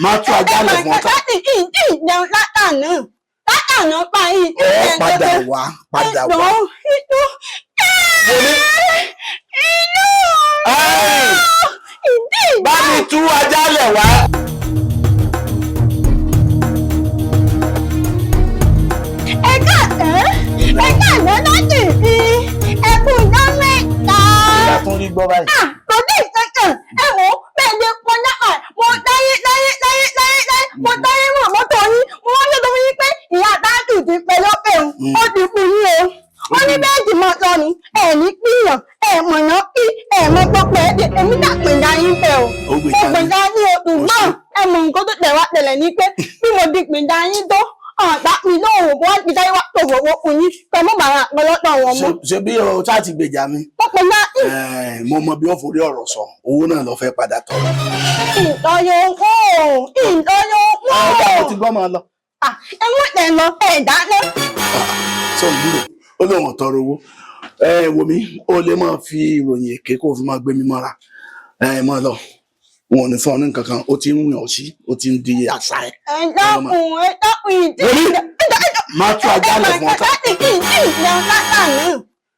máa tú ajá lẹ̀ fún ọ̀tá. láti ìjẹun látàná báyìí. Padà wá. Bá mi tú ajá lẹ̀ wá. Ẹ̀ka ìwọ láti fi ẹkùn ìdá mẹ́ta. Ìyá tún rí gbọ́ báyìí. Kò ní ìkẹ́kẹ̀ ẹ wò ó bẹ́ẹ̀ ni mo náà mo dáyé mo dáyé mọ̀ mọ́tò yín mo wá lọ́dọ̀ yín pé ìyá táàkì ti pẹ́ lọ́pẹ̀ o ó ti fún yín o. Wọ́n ní bẹ́ẹ̀dì mọ́ lọ ni ní píyàn mọ̀nà kí mọ́ pọ́pẹ́ èmi náà pèjà yín bẹ́ẹ̀ o. Mo pèjà yín o ṣùgbọ́n mọ̀ nǹkan tó tẹ̀ wá tẹ̀lẹ̀ ni pé bí mo di pèjà yín tó ọ̀tá mi lóòrùn bó wá ti dáyé wá tó wọ́wọ́ fún yín pẹ̀lú bàrà àpẹlọ́tọ̀ wọn mọ́. Ṣé bí o tá ti gbèjà mi? Mo mọ bí wọ́n forí ọ̀rọ̀ sọ owó náà lọ fẹ́ padà tọrọ. Ìtọ́yọ̀ owó. Ọ̀gá mo ti gbọ́ máa lọ. Ẹ mú ẹ̀ lọ dáná. Sọ ìdúró ó lóun ọ̀tọ̀rọ̀ owó. Wò mí ó lè máa fi ìròyìn èké kó fi máa gbé mi mọ́ra. Máa lọ. Wọn ò ní fún ọ ní nǹkan kan ó ti ń rìn ọ̀sí ó ti ń di àṣà ẹ̀. Ẹ dákun ìdí. Máa tú ajá lẹ̀ fún ọ̀tá. Láti ìjẹun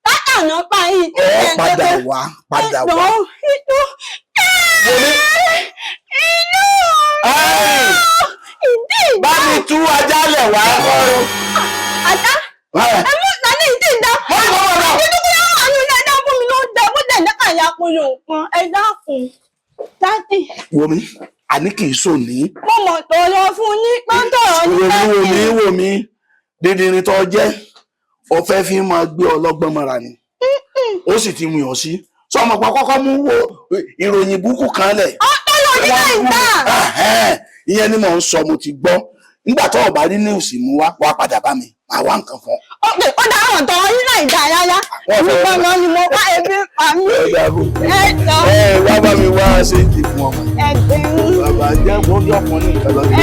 látàná báyìí. Padà wá. Bá mi tú ajá lẹ̀ wá. Ajá? Ẹ mú ìtàlẹ́ ìdí ìdá. Ẹ̀dá fún mi ló dá bó dẹ̀ dákà ya kúrò kan. Ẹ dákun. Láti. Wò mí, àní kì í sò ní. Mo mọ̀ tó lọ fún yín pọ́ńtọ̀ yín. Wò mí, dídìrín tó jẹ́, ọ̀fẹ́ fi máa gbé ọlọ́gbọ́n mọ́ra ni. Ó sì ti mú yàn sí. Sọmọ pa kọ́kọ́ mú wo ìròyìn burúkú kan lẹ̀. Ọ̀tọ̀ lọ ní Nàìjíríà. Ìyẹn ni mò ń sọ mo ti gbọ́. Nígbà tó ọ̀bá rí níwùsì mú wá padà bá mi, máa wá nǹkan fún ọ. Ó dá àwọn ọ̀tọ̀ ní Nàìjíríà yáyá. Ìgbọ́n náà ni mo bá ebi pa mí. Wá bá mi wá ṣe ìdí fún ọmọ. Ẹgbẹ̀rún. Bàbá jẹ́ gbọ́dọ̀ fún ní nǹkan lọ́dún.